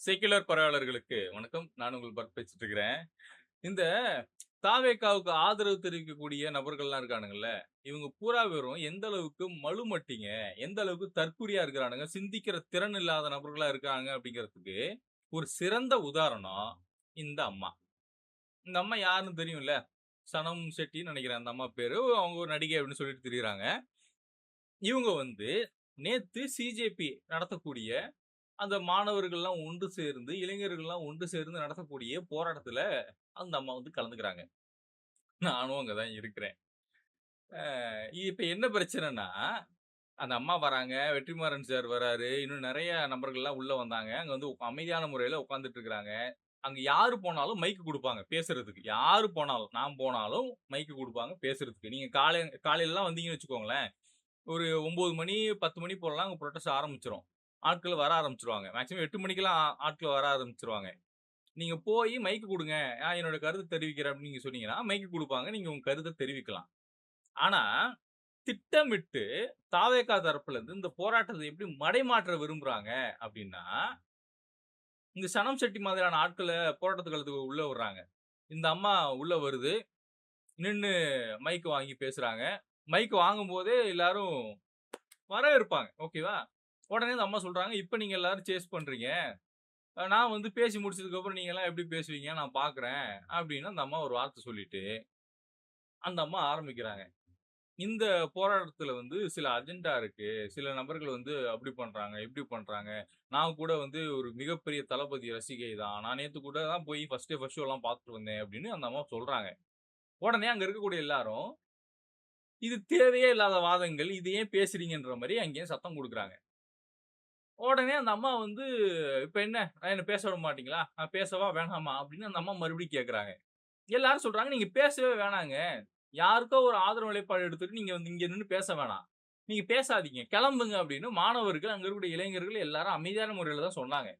Secular பரவாளர்களுக்கு வணக்கம். நான் உங்கள் பர்த் பேசிட்டு இருக்கிறேன். இந்த தாவேகாவுக்கு ஆதரவு தெரிவிக்கக்கூடிய நபர்கள்லாம் இருக்கானுங்கல்ல, இவங்க பூரா பேரும் எந்த அளவுக்கு மழுமட்டிங்க, எந்த அளவுக்கு தற்குறியா இருக்கிறானுங்க, சிந்திக்கிற திறன் இல்லாத நபர்களா இருக்காங்க அப்படிங்கிறதுக்கு ஒரு சிறந்த உதாரணம் இந்த அம்மா. இந்த அம்மா யாருன்னு தெரியும்ல? சனம் ஷெட்டின்னு நெனைக்கிறேன் அந்த அம்மா பேரு. அவங்க ஒரு நடிகை அப்படின்னு சொல்லிட்டு திரியிறாங்க. இவங்க வந்து நேத்து சிஜேபி நடத்தக்கூடிய அந்த மாணவர்கள்லாம் ஒன்று சேர்ந்து, இளைஞர்கள்லாம் ஒன்று சேர்ந்து நடத்தக்கூடிய போராட்டத்துல அந்த அம்மா வந்து கலந்துக்கிறாங்க. நானும் அங்க தான் இருக்கிறேன். இப்ப என்ன பிரச்சனைன்னா, அந்த அம்மா வராங்க, வெற்றிமாறன் சார் வராரு, இன்னும் நெறைய நபர்கள்லாம் உள்ள வந்தாங்க. அங்க வந்து அமைதியான முறையில உட்கார்ந்துட்டு இருக்கிறாங்க. அங்க யாரு போனாலும் மைக் குடுப்பாங்க பேசுறதுக்கு. யாரு போனாலும், நான் போனாலும் மைக் குடுப்பாங்க பேசுறதுக்கு. நீங்க காலையிலலாம் வந்தீங்கன்னு வச்சுக்கோங்களேன், ஒரு 9 மணி, 10 மணி போலலாம் அங்க புரொடெஸ்ட் ஆரம்பிச்சுரும். ஆட்கள் வர ஆரம்பிச்சுருவாங்க. மேக்ஸிமம் 8 மணிக்கெல்லாம் ஆட்கள் வர ஆரம்பிச்சுருவாங்க. நீங்க போயி மைக் குடுங்க. என்னோட கருத்து தெரிவிக்கிறேன் அப்படின்னு நீங்க சொன்னீங்கன்னா, மைக் குடுப்பாங்க. நீங்க உங்க கருத்த தெரிவிக்கலாம். ஆனா, திட்டமிட்டு தாவேகா தரப்புல இருந்து இந்த போராட்டத்த எப்படி மடைமாற்ற விரும்புறாங்க அப்படின்னா, இந்த சனம் ஷெட்டி மாதிரியான ஆட்கள போராட்டத்து களத்துக்கு உள்ள விடுறாங்க. இந்த அம்மா உள்ள வருது. நின்னு மைக் வாங்கி பேசுறாங்க. மைக் வாங்கும்போதே எல்லாரும் வரவேற்பாங்க. ஓகேவா? உடனே இந்த அம்மா சொல்றாங்க, "இப்ப நீங்க எல்லாரும் சேஸ் பண்றீங்க. நான் வந்து பேசி முடிச்சதுக்கப்புறம் நீங்கலாம் எப்படி பேசுவீங்க நான் பார்க்குறேன்." அப்படின்னு அந்த அம்மா ஒரு வார்த்தை சொல்லிட்டு, அந்த அம்மா ஆரம்பிக்கிறாங்க. இந்த போராட்டத்துல வந்து சில அஜெண்டா இருக்கு. சில நபர்கள் வந்து அப்படி பண்றாங்க, இப்படி பண்றாங்க. நான் கூட வந்து ஒரு மிகப்பெரிய தளபதி ரசிகை தான். நான் நேத்து கூட தான் போய் ஃபர்ஸ்ட் ஷோலாம் பார்த்துட்டு வந்தேன் அப்படின்னு அந்த அம்மா சொல்றாங்க. உடனே அங்க இருக்கக்கூடிய எல்லாரும், இது தேவையே இல்லாத வாதங்கள். இது ஏன் பேசுறீங்கன்ற மாரி அங்கேயும் சத்தம் குடுக்குறாங்க. உடனே அந்த அம்மா வந்து, "இப்ப என்ன பேச விட மாட்டீங்களா? நான் பேசவா? வேணாமா?" அப்படின்னு அந்த அம்மா மறுபடியும் கேட்கறாங்க. எல்லாரும் சொல்றாங்க, "நீங்க பேசவே வேணாங்க. யாருக்கோ ஒரு ஆதரவு நிலைப்பாடு எடுத்துட்டு நீங்க வந்து இங்க நின்னு பேச வேணாம். நீங்க பேசாதீங்க. கிளம்புங்க." அப்படின்னு மாணவர்கள், அங்க இருக்கக்கூடிய இளைஞர்கள் எல்லாரும் அமைதியான முறையில தான் சொன்னாங்க.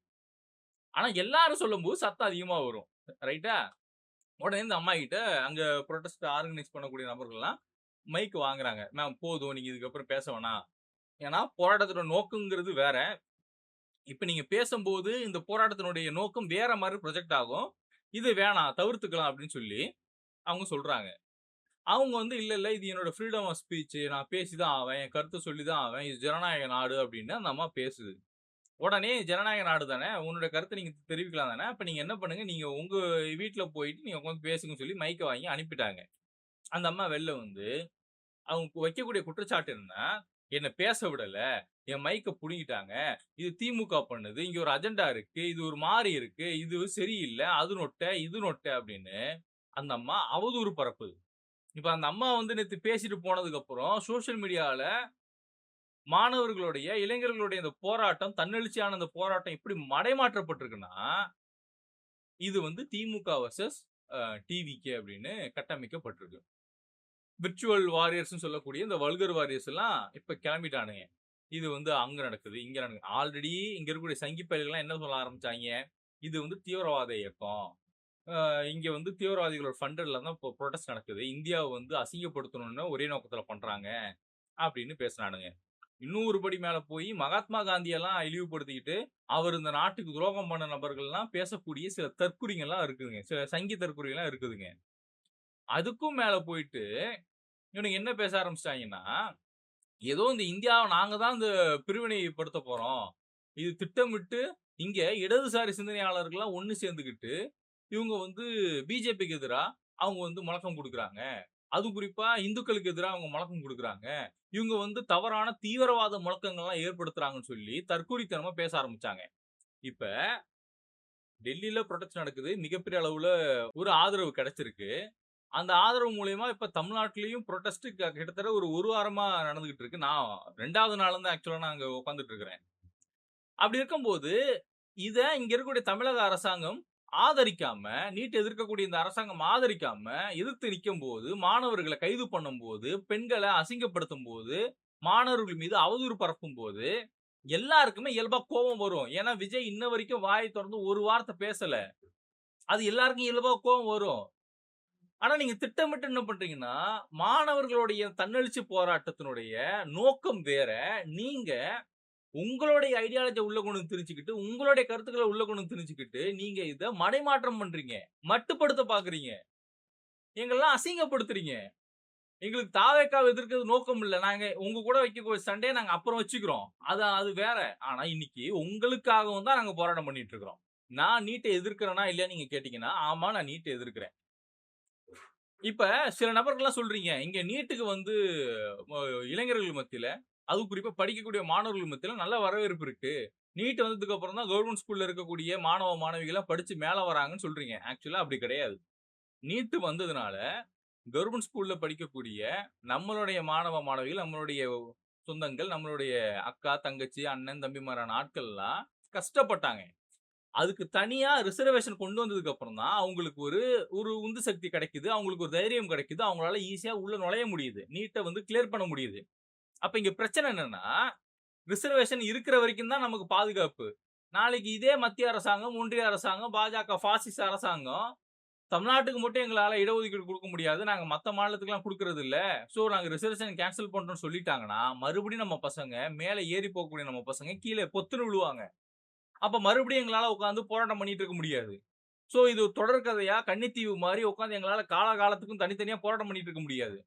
ஆனா எல்லாரும் சொல்லும்போது சத்தம் அதிகமா வரும். ரைட்டா? உடனே இந்த அம்மாகிட்ட அங்க புரொடெஸ்ட் ஆர்கனைஸ் பண்ணக்கூடிய நபர்கள்லாம் மைக் வாங்குறாங்க. "மேம் போதும். நீங்க இதுக்கப்புறம் பேச வேணாம். ஏன்னா போராட்டத்தோட நோக்கம்ங்கிறது வேற. இப்ப நீங்க பேசம்போது, இந்த போராட்டத்தினுடைய நோக்கம் வேற மாரி ப்ரொஜெக்ட் ஆகும். இது வேணாம், தவிர்த்துக்கலாம் அப்படின்னு சொல்லி அவங்க சொல்றாங்க. அவங்க வந்து இல்ல, இல்ல இது என்னோட ஃப்ரீடம் ஆஃப் ஸ்பீச். நான் பேசி தான் ஆவேன். என் கருத்த சொல்லி தான் ஆவேன். இது ஜனநாயக நாடு அப்படின்னு அந்த அம்மா பேசுது. உடனே ஜனநாயக நாடு தானே, உன்னோட கருத்த நீங்க தெரிவிக்கலாம் தானே. அப்ப நீங்க என்ன பண்ணுங்க, நீங்க உங்க வீட்ல போயிட்டு நீங்க உட்கார்ந்து பேசுங்கன்னு சொல்லி மைக்க வாங்கி அனுப்பிட்டாங்க. அந்த அம்மா வெளில வந்து அவங்க வைக்கக்கூடிய குற்றச்சாட்டு என்னன்னா, என்ன பேச விடல. என் மைக்க புடுங்கிட்டாங்க. இது திமுக பண்ணுது. இங்க ஒரு அஜெண்டா இருக்கு. இது ஒரு மாரி இருக்கு. இது சரியில்ல. அது நொட்ட, இது நொட்ட அப்படின்னு அந்த அம்மா அவதூறு பரப்புது. இப்ப அந்த அம்மா வந்து நேத்து பேசிட்டு போனதுக்கப்புறம் சோசியல் மீடியால மாணவர்களுடைய, இளைஞர்களுடைய இந்த போராட்டம், தன்னெழுச்சியான இந்த போராட்டம் எப்படி மடைமாற்றப்பட்டிருக்குன்னா, இது வந்து திமுக வெர்சஸ் டிவிகே அப்படின்னு கட்டமைக்கப்பட்டிருக்கு. விர்ச்சுவல் வாரியர்ஸ்ன்னு சொல்லக்கூடிய இந்த வல்கர் வாரியர்ஸ் எல்லாம் இப்ப கிளம்பிட்டானுங்க. இது வந்து அங்க நடக்குது, இங்க நடக்குது. ஆல்ரெடி இங்க இருக்கக்கூடிய சங்கி பயல்கள்லாம் என்ன சொல்ல ஆரம்பிச்சாய்ங்க? இது வந்து தீவிரவாத இயக்கம். இங்க வந்து தீவிரவாதிகளோட ஃபண்டட்ல தான் இப்போ புரொடெஸ்ட் நடக்குது. இந்தியாவ வந்து அசிங்கப்படுத்தணும்னு ஒரே நோக்கத்துல பண்றாங்க. அப்படின்னு பேசுனானுங்க. இன்னும் ஒரு படி மேல போய் மகாத்மா காந்தியெல்லாம் இழிவுபடுத்திக்கிட்டு, அவர் இந்த நாட்டுக்கு துரோகம் பண்ண நபர்கள்லாம் பேசக்கூடிய சில தற்குறிங்கலாம் இருக்குதுங்க. சில சங்கி தற்குறிலாம் இருக்குதுங்க. அதுக்கும் மேல போயிட்டு இவனுங்க என்ன பேச ஆரம்பிச்சுட்டாங்கன்னா, ஏதோ இந்த இந்தியாவ நாங்க தான் இந்த பிரிவினைப்படுத்தப் போறோம். இது திட்டமிட்டு இங்க இடதுசாரி சிந்தனையாளர்கள்லாம் ஒண்ணு சேர்ந்துகிட்டு, இவங்க வந்து பிஜேபிக்கு எதிரா அவங்க வந்து முழக்கம் குடுக்குறாங்க. அதுவும் குறிப்பா இந்துக்களுக்கு எதிரா அவங்க முழக்கம் குடுக்குறாங்க. இவங்க வந்து தவறான தீவிரவாத முழக்கங்கள்லாம் ஏற்படுத்துறாங்கன்னு சொல்லி தற்குறித்தனமா பேச ஆரம்பிச்சாங்க. இப்ப டெல்லில புரொடெஸ்ட் நடக்குது. மிகப்பெரிய அளவுல ஒரு ஆதரவு கிடைச்சிருக்கு. அந்த ஆதரவு மூலியமா இப்ப தமிழ்நாட்டிலயும் புரொடெஸ்ட் கிட்டத்தட்ட ஒரு 1 வாரமா நடந்துகிட்டு இருக்கு. நான் 2வது நாள்ல தான் ஆக்சுவலா நான் அங்க உட்கார்ந்துட்டு இருக்கிறேன். அப்படி இருக்கும்போது, இத இங்க இருக்கக்கூடிய தமிழக அரசாங்கம் ஆதரிக்காம, நீட் எதிர்க்கக்கூடிய இந்த அரசாங்கம் ஆதரிக்காம, எதிர்த்து நிக்கும்போது, மாணவர்கள கைது பண்ணும்போது, பெண்கள அசிங்கப்படுத்தும்போது, மாணவர்கள் மீது அவதூறு பரப்பும்போது, எல்லாருக்குமே இயல்பா கோவம் வரும். ஏன்னா, விஜய் இன்ன வரைக்கும் வாய தொறந்து ஒரு வார்த்தை பேசல. அது எல்லாருக்கும் இயல்பா கோவம் வரும். ஆனா, நீங்க திட்டமிட்டு என்ன பண்றீங்கன்னா, மாணவர்களுடைய தன்னெழுச்சி போராட்டத்தினுடைய நோக்கம் வேற. நீங்க உங்களுடைய ஐடியாலஜிய உள்ள கொண்டு வந்து திணிச்சுக்கிட்டு, உங்களுடைய கருத்துக்கள உள்ள கொண்டு வந்து திணிச்சுக்கிட்டு, நீங்க இத மடைமாற்றம் பண்றீங்க. மட்டுப்படுத்த பார்க்குறீங்க. எங்களலாம் அசிங்கப்படுத்துறீங்க. எங்களுக்கு தாவேக்காவ எதிர்க்கிறது நோக்கம் இல்ல. நாங்க உங்க கூட வைக்கக்கூடிய சண்டைய நாங்க அப்புறம் வச்சுக்கிறோம். அது வேற. ஆனா இன்னைக்கு உங்களுக்காகவும் தான் நாங்க போராட்டம் பண்ணிட்டு இருக்கிறோம். நான் நீட்ட எதிர்க்கிறேனா இல்லையான்னு நீங்க கேட்டீங்கன்னா, ஆமா நான் நீட்ட எதிர்க்கிறேன். இப்ப சில நபர்கள்லாம் சொல்றீங்க, இங்க நீட்டுக்கு வந்து ம இளைஞர்கள் மத்தியில, அதுவும் குறிப்பா படிக்கக்கூடிய மாணவர்கள் மத்தியில நல்ல வரவேற்பு இருக்கு. நீட் வந்ததுக்கு அப்புறம் தான் கவர்ன்மென்ட் ஸ்கூல்ல இருக்கக்கூடிய மாணவ, மாணவிகள்லாம் படிச்சு மேல வராங்கன்னு சொல்றீங்க. ஆக்சுவலா அப்படி கிடையாது. நீட் வந்ததுனால கவர்ன்மென்ட் ஸ்கூல்ல படிக்கக்கூடிய நம்மளுடைய மாணவ, மாணவிகள், நம்மளுடைய சொந்தங்கள், நம்மளுடைய அக்கா, தங்கச்சி, அண்ணன், தம்பிமாரான ஆட்கள்லாம் கஷ்டப்பட்டாங்க. அதுக்கு தனியா ரிசர்வேஷன் கொண்டு வந்ததுக்கு அப்புறம் தான், அவங்களுக்கு ஒரு ஒரு உந்து சக்தி கிடைக்குது. அவங்களுக்கு ஒரு தைரியம் கிடைக்குது. அவங்களால ஈஸியா உள்ள நுழைய முடியுது. நீட்ட வந்து கிளியர் பண்ண முடியுது. அப்ப இங்க பிரச்சனை என்னன்னா, ரிசர்வேஷன் இருக்கிற வரைக்கும் தான் நமக்கு பாதுகாப்பு. நாளைக்கு இதே மத்திய அரசாங்கம், ஒன்றிய அரசாங்கம், பாஜக பாசிச அரசாங்கம், தமிழ்நாட்டுக்கு மட்டும் எங்களால இடஒதுக்கீடு குடுக்க முடியாது. நாங்க மத்த மாநிலத்துக்குலாம் குடுக்குறது இல்ல. சோ நாங்க ரிசர்வேஷன் கேன்சல் பண்றோம்னு சொல்லிட்டாங்கன்னா, மறுபடியும் நம்ம பசங்க மேல ஏறி போகக்கூடிய நம்ம பசங்க கீழ பொத்துன்னு விழுவாங்க. அப்ப மறுபடியும் எங்களால உட்கார்ந்து போராட்டம் பண்ணிட்டு இருக்க முடியாது. சோ இது ஒரு தொடர்கதையா கன்னித்தீவு மாரி உட்கார்ந்து எங்களால காலாகாலத்துக்கும் தனித்தனியா போராட்டம் பண்ணிட்டு இருக்க முடியாது.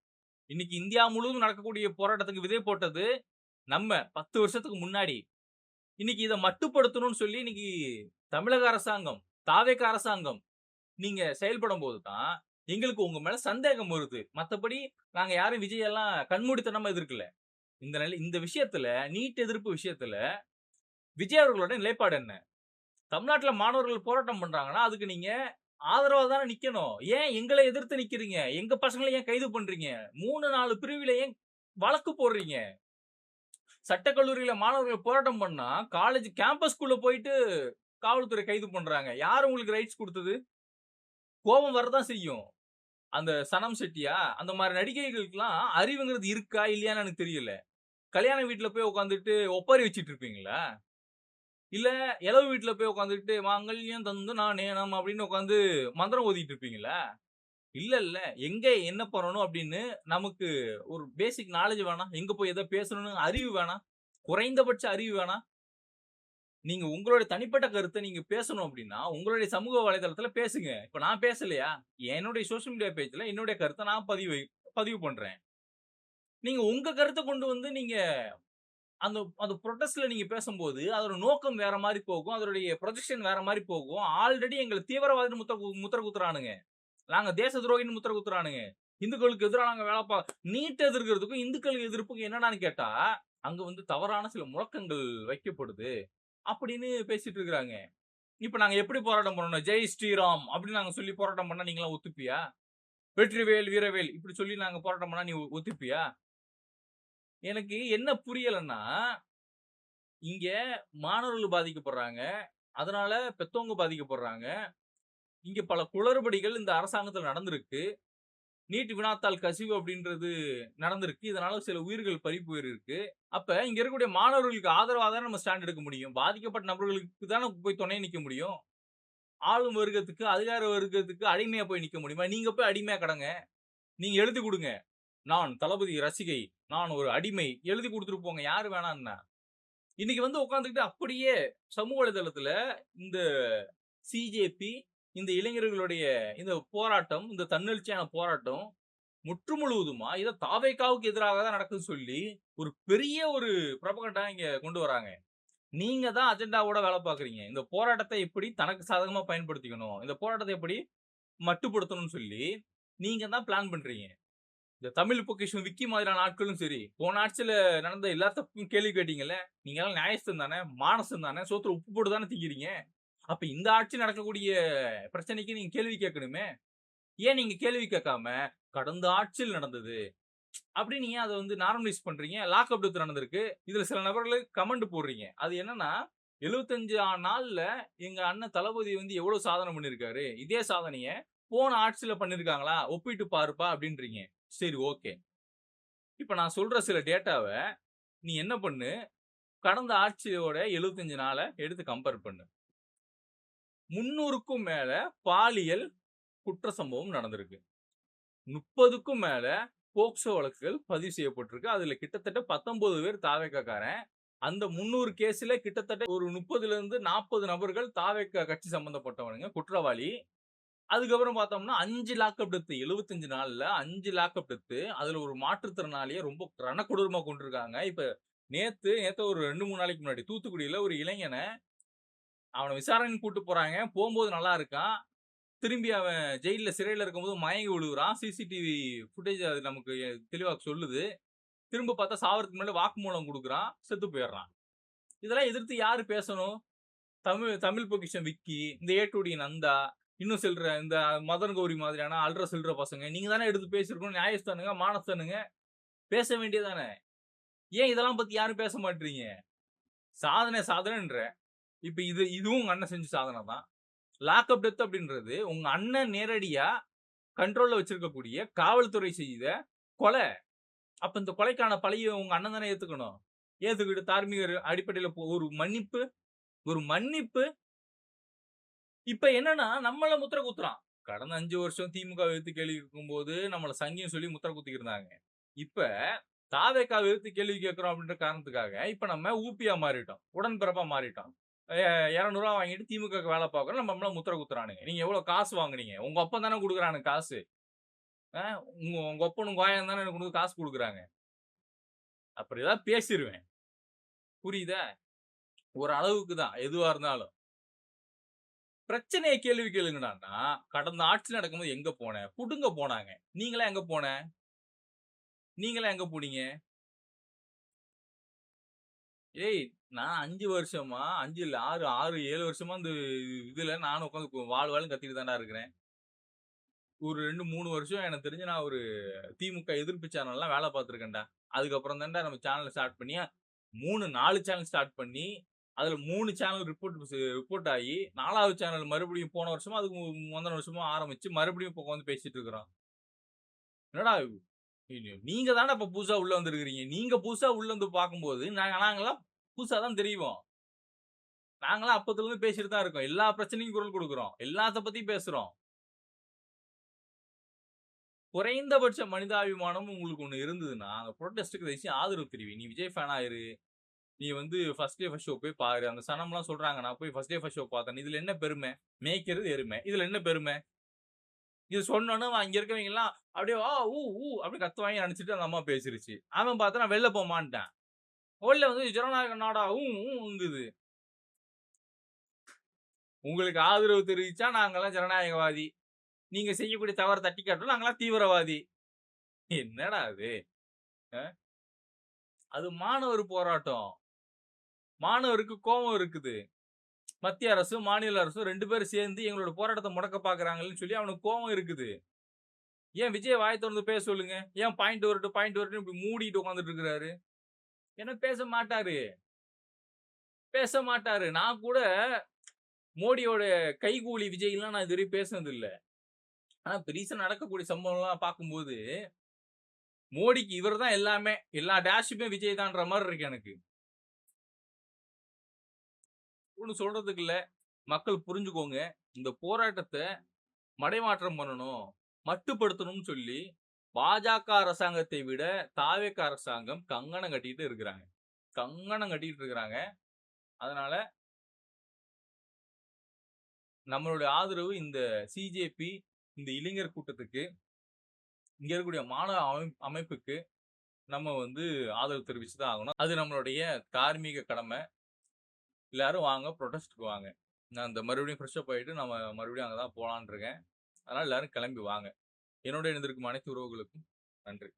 இன்னைக்கு இந்தியா முழுவதும் நடக்கக்கூடிய போராட்டத்துக்கு விதை போட்டது நம்ம 10 வருஷத்துக்கு முன்னாடி. இன்னைக்கு இத மட்டுப்படுத்தணும்னு சொல்லி இன்னைக்கு தமிழக அரசாங்கம், தாவேகா அரசாங்கம் நீங்க செயல்படும்போது தான் எங்களுக்கு உங்க மேல சந்தேகம் வருது. மத்தபடி நாங்க யாரும் விஜய் எல்லாம் கண்மூடித்தனமா எதிர்க்கல. இந்த விஷயத்துல நீட் எதிர்ப்பு விஷயத்துல விஜய் அவர்களோட நிலைப்பாடு என்ன? தமிழ்நாட்டுல மாணவர்கள் போராட்டம் பண்றாங்கன்னா, அதுக்கு நீங்க ஆதரவா தானே நிக்கணும். ஏன் எங்கள எதிர்த்து நிக்கிறீங்க? எங்க பசங்கள ஏன் கைது பண்றீங்க? 3, 4 பிரிவில ஏன் வழக்கு போடுறீங்க? சட்டக் கல்லூரியில மாணவர்கள் போராட்டம் பண்ணா, காலேஜ் கேம்பஸ்குள்ள போயிட்டு காவல்துறை கைது பண்றாங்க. யார் உங்களுக்கு ரைட்ஸ் குடுத்தது? கோபம் வரத்தான் செய்யும். அந்த சனம் செட்டியா, அந்த மாரி நடிகைகளுக்கெல்லாம் அறிவுங்கிறது இருக்கா? இல்லையான்னு எனக்கு தெரியல. கல்யாண வீட்ல போய் உட்கார்ந்துட்டு ஒப்பாரி வச்சுட்டு இருப்பீங்களா? இல்ல எலவு வீட்ல போய் உட்கார்ந்துட்டு மாங்கல்யம் தந்து நானே நாம் அப்படின்னு உட்கார்ந்து மந்திரம் ஓதிட்டு இருப்பீங்களா? இல்லல்ல. எங்க என்ன பண்ணணும் அப்படின்னு நமக்கு ஒரு பேசிக் நாலேட்ஜ் வேணாம்? எங்க போய் எத பேசணும்னு அறிவு வேணாம்? குறைந்தபட்ச அறிவு வேணாம்? நீங்க உங்களுடைய தனிப்பட்ட கருத்த நீங்க பேசணும் அப்படின்னா, உங்களுடைய சமூக வலைதளத்தில பேசுங்க. இப்ப நான் பேசலையா? என்னுடைய சோசியல் மீடியா பேஜ்ல என்னுடைய கருத்த நான் பதிவு பண்றேன். நீங்க உங்க கருத்த கொண்டு வந்து நீங்க அந்த அந்த புரொடெஸ்ட்ல நீங்க பேசும்போது, அதோட நோக்கம் வேற மாரி போகும். அதனுடைய ப்ரொஜெக்ஷன் வேற மாரி போகும். ஆல்ரெடி எங்கள தீவிரவாதின்னு முத்திர குத்துறானுங்க. நாங்க தேச துரோகின்னு முத்திர குத்துறானுங்க. இந்துக்களுக்கு எதிரா நாங்க வேல நீட் எதிர்க்கிறதுக்கும், இந்துக்களுக்கு எதிர்ப்புக்கும் என்னடான்னு கேட்டா, அங்க வந்து தவறான சில முழக்கங்கள் வைக்கப்படுது. அப்படின்னு பேசிட்டு இருக்கிறாங்க. இப்ப நாங்க எப்படி போராட்டம் பண்ணணும்? ஜெய் ஸ்ரீராம் அப்படின்னு நாங்க சொல்லி போராட்டம் பண்ணா நீங்கலாம் ஒத்துப்பியா? வெற்றிவேல், வீரவேல் இப்படி சொல்லி நாங்க போராட்டம் பண்ணா நீ ஒத்துப்பியா? எனக்கு என்ன புரியலன்னா, இங்க மாணவர்கள் பாதிக்கப்படுறாங்க. அதனால பெத்தவங்க பாதிக்கப்படுறாங்க. இங்க பல குளறுபடிகள் இந்த அரசாங்கத்துல நடந்திருக்கு. நீட் வினாத்தாள் கசிவு அப்படின்றது நடந்திருக்கு. இதனால சில உயிர்கள் பறி போயிருக்கு. அப்ப இங்க இருக்கக்கூடிய மாணவர்களுக்கு ஆதரவா தானே நம்ம ஸ்டாண்ட் எடுக்க முடியும். பாதிக்கப்பட்ட நபர்களுக்கு தானே போய் துணை நிக்க முடியும். ஆளும் வர்க்கத்துக்கு, அதிகார வர்க்கத்துக்கு அடிமையா போய் நிக்க முடியுமா? நீங்க போய் அடிமையா கடங்க. நீங்க எழுதி குடுங்க. நான் தளபதி ரசிகை. நான் ஒரு அடிமை. எழுதி குடுத்துட்டு போங்க. யாரு வேணான்னா. இன்னைக்கு வந்து உட்கார்ந்துகிட்டு அப்படியே சமூக வலைதளத்துல இந்த சிஜேபி, இந்த இளைஞர்களுடைய இந்த போராட்டம், இந்த தன்னெழுச்சியான போராட்டம் முற்று முழுவதுமா இத தாவேகாவுக்கு எதிராக தான் நடக்குதுன்னு சொல்லி, ஒரு பெரிய ஒரு புரொபகண்டா இங்க கொண்டு வராங்க. நீங்க தான் அஜெண்டாவோட வேல பார்க்குறீங்க. இந்த போராட்டத்த எப்படி தனக்கு சாதகமா பயன்படுத்திக்கணும். இந்த போராட்டத்த எப்படி மட்டுப்படுத்தணும்னு சொல்லி, நீங்க தான் பிளான் பண்றீங்க. இந்த தமிழ் பொக்கிஷம் விக்கி மாதிரியான ஆட்களும் சரி, போன ஆட்சியில நடந்த எல்லா தப்புக்கும் கேள்வி கேட்டீங்கல்ல. நீங்கலாம் நியாயஸ்தன் தானே, மானஸ்தன் தானே, சோத்துல உப்பு போட்டு தானே திங்கிறீங்க. அப்ப இந்த ஆட்சி நடக்கக்கூடிய பிரச்சனைக்கு நீங்க கேள்வி கேட்கணுமே. ஏன் நீங்க கேள்வி கேட்காம, கடந்த ஆட்சியில் நடந்தது அப்படின்னு ஏன் அத வந்து நார்மலைஸ் பண்றீங்க? லாக்அப் டெத் நடந்திருக்கு. இதுல சில நபர்கள் கமெண்ட் போடுறீங்க. அது என்னன்னா, 75 நாள்ல எங்க அண்ணன் தளபதி வந்து எவ்வளவு சாதனை பண்ணியிருக்காரு. இதே சாதனைய போன ஆட்சியில பண்ணியிருக்காங்களா? ஒப்பிட்டு பாருப்பா அப்படின்றீங்க. சரி ஓகே. இப்ப நான் சொல்ற சில டேட்டாவ நீ என்ன பண்ணு, கடந்த ஆட்சியோட 75 நாள எடுத்து கம்பேர் பண்ணு. 300க்கும் மேல பாலியல் குற்ற சம்பவம் நடந்திருக்கு. 30க்கும் மேல போக்சோ வழக்குகள் பதிவு செய்யப்பட்டிருக்கு. அதுல கிட்டத்தட்ட 19 பேர் தாவேக்காக்காரன். அந்த 300 கேஸ்ல கிட்டத்தட்ட ஒரு 30லிருந்து 40 நபர்கள் தாவேக்கா கட்சி சம்பந்தப்பட்டவனுங்க குற்றவாளி. அதுக்கப்புறம் பார்த்தோம்னா 5 லாக்அப் டெத் 75 நாள்ல 5 லாக்அப் டெத். அதுல ஒரு மாற்றுத்திறனாளிய ரொம்ப ரணக்கொடூரமா கொன்றுருக்காங்க. இப்ப நேத்து ஒரு 2, 3 நாளைக்கு முன்னாடி தூத்துக்குடியில ஒரு இளைஞன அவன விசாரணைக்கு கூட்டு போறாங்க. போம்போது நல்லா இருக்கான். திரும்பி அவன் சிறையில இருக்கும்போது மயங்கி விழுகுறான். சிசிடிவி ஃபுட்டேஜ் அது நமக்கு தெளிவா சொல்லுது. திரும்ப பார்த்தா சாவறதுக்கு முன்னாடி வாக்குமூலம் குடுக்குறான். செத்து போயிடுறான். இதெல்லாம் எதிர்த்து யாரு பேசணும்? தமிழ் பொக்கிஷம் விக்கி, இந்த ஏ2டி நந்தா, இன்னும் சிலர் இந்த மதன் கௌரி மாதிரியான அல்ற சில்ற பசங்க. நீங்க தானே எடுத்து பேசியிருக்கணும். நியாயஸ்தானுங்க, மானஸ்தானுங்க பேச வேண்டியது தானே. ஏன் இதெல்லாம் பத்தி யாரும் பேச மாட்றீங்க? சாதனைன்ற. இப்ப இதுவும் உங்க அண்ணன் செஞ்ச சாதனை தான். லாக்அப் டெத் அப்படின்றது உங்க அண்ணன் நேரடியா கண்ட்ரோல்ல வச்சிருக்கக்கூடிய காவல்துறை செய்த கொலை. அப்ப இந்த கொலைக்கான பழிய உங்க அண்ணன் தானே ஏத்துக்கணும். ஏத்துக்கிட்டு தார்மீக அடிப்படையில ஒரு மன்னிப்பு. இப்ப என்னன்னா நம்மள முத்திர குத்துறான். கடந்த 5 வருஷம் திமுக எதிர்த்து கேள்வி கேட்கும்போது நம்மள சங்கின்னு சொல்லி முத்திர குத்திக்கிட்டு இருந்தாங்க. இப்ப தாவேக்காவ எதிர்த்து கேள்வி கேட்கிறோம் அப்படின்ற காரணத்துக்காக இப்ப நம்ம ஊபியா மாறிட்டோம். உடன்பிறப்பா மாறிட்டோம். ரூ. 200 வாங்கிட்டு திமுகக்கு வேலை பார்க்கிறோம். நம்ம மேல முத்திர குத்துறானுங்க. நீங்க எவ்வளவு காசு வாங்குனீங்க? உங்க அப்பன் தானே குடுக்குறானுங்க காசு. அ உங்க அப்பனும் உங்க ஆயாவும் தானே எனக்கு கொண்டு காசு குடுக்குறாங்க. அப்படி ஏதாவது பேசிருவேன். புரியுதா? ஒரு அளவுக்கு தான் எதுவா இருந்தாலும். பிரச்சனைய கேள்வி கேளுங்கடான்னா, கடந்த ஆட்சி நடக்கும்போது எங்க போன? புடுங்க போனாங்க. நீங்கலாம் எங்க போன? நீங்கலாம் எங்க போனீங்க? ஏய் நான் 5 வருஷமா 5 இல்ல 6, 7 வருஷமா இந்த இதுல நானும் உட்காந்து வாழ் கத்திட்டு தான்டா இருக்கிறேன். ஒரு 2, 3 வருஷம் எனக்கு தெரிஞ்சு நான் ஒரு திமுக எதிர்ப்பு சேனல்லாம் வேலை பார்த்துருக்கேன்டா. அதுக்கப்புறம் தான்டா நம்ம சேனல் ஸ்டார்ட் பண்ணி 3, 4 சேனல் ஸ்டார்ட் பண்ணி, அதுல 3 சேனல் ரிப்போர்ட் ஆயி 4வது சேனல் மறுபடியும் போன வருஷமா அதுக்கு முந்தின வருஷமா ஆரம்பிச்சு மறுபடியும் இப்போ உட்காந்து பேசிட்டு இருக்கிறோம். என்னடா நீங்க தானே இப்ப புதுசா உள்ள வந்திருக்கிறீங்க. நீங்க புதுசா உள்ள வந்து பார்க்கும்போது நாங்கலாம் புதுசா தான் தெரிவோம். நாங்கலாம் அப்பத்துலருந்து பேசிட்டு தான் இருக்கோம். எல்லா பிரச்சனைக்கும் குரல் குடுக்குறோம். எல்லாத்த பத்தியும் பேசுறோம். குறைந்தபட்ச மனிதாபிமானம் உங்களுக்கு ஒண்ணு இருந்ததுன்னா, அந்த புரொட்டஸ்ட்க்கு தயவுசெய்து ஆதரவு தெரிவி. நீ விஜய் ஃபேனா இரு. நீ வந்து ஃபர்ஸ்ட் டே ஃபர்ஸ்ட் ஷோ போய் பாரு. அந்த சனம்லாம் சொல்றாங்க. நான் போய் ஃபர்ஸ்ட் டே ஃபர்ஸ்ட் ஷோ பார்த்தேன். இதுல என்ன பெருமை? மேய்க்கிறது எருமை. இதுல என்ன பெருமை? இது சொன்னோனே அங்க இருக்கவங்கலாம் அப்படியே அப்படி கத்துவாங்கன்னு நெனச்சுட்டு அந்த அம்மா பேசிருச்சு. அவன் பார்த்தா நான் வெளில போமான்ட்டான். வெளில வந்து ஜனநாயக நாடா ஊங்குது. உங்களுக்கு ஆதரவு தெரிவிச்சா நாங்கலாம் ஜனநாயகவாதி. நீங்க செய்யக்கூடிய தவற தட்டி காட்டினா நாங்கலாம் தீவிரவாதி. என்னடா இது? அ அது மாணவர் போராட்டம். மாணவருக்கு கோவம் இருக்குது. மத்திய அரசும், மாநில அரசும் 2 பேரும் சேர்ந்து எங்களோட போராட்டத்த முடக்க பார்க்குறாங்கன்னு சொல்லி அவனுக்கு கோவம் இருக்குது. ஏன் விஜய் வாய தொறந்து பேச சொல்லுங்க. ஏன் பாயிண்ட் வரட்டும் இப்படி மூடிட்டு உட்கார்ந்துட்டு இருக்கிறாரு? ஏன்னா பேச மாட்டாரு. பேச மாட்டாரு. நான் கூட மோடியோட கைக்கூலி விஜய்லாம் நான் இதுவரையும் பேசினது இல்ல. ஆனா இப்ப ரீசென்ட் நடக்கக்கூடிய சம்பவம்லாம் பார்க்கும்போது, மோடிக்கு இவர் தான் எல்லாமே. எல்லா டேஷுமே விஜய் தான்ற மாரி இருக்கு எனக்கு. ஒண்ணும் சொல்றதுக்கு இல்ல. மக்கள் புரிஞ்சுக்கோங்க. இந்த போராட்டத்த மடைமாற்றம் பண்ணணும். மட்டுப்படுத்தணும்னு சொல்லி பாஜக அரசாங்கத்தை விட தாவேக அரசாங்கம் கங்கணம் கட்டிட்டு இருக்கிறாங்க. கங்கணம் கட்டிட்டு இருக்கிறாங்க. அதனால நம்மளுடைய ஆதரவு இந்த சிஜேபி, இந்த இளைஞர் கூட்டத்துக்கு, இங்க இருக்கக்கூடிய மாணவ அமைப்புக்கு நம்ம வந்து ஆதரவு தெரிவிச்சு தான் ஆகணும். அது நம்மளுடைய தார்மீக கடமை. எல்லாரும் வாங்க புரொடெஸ்ட்க்கு வாங்க. நான் இந்த மறுபடியும் ஃப்ரெஷ் அப் ஆயிட்டு நம்ம மறுபடியும் அங்க தான் போலான்னு இருக்கேன். அதனால எல்லாரும் கிளம்பி வாங்க. என்னோட இணைந்திருக்கும் அனைத்து உறவுகளுக்கும் நன்றி.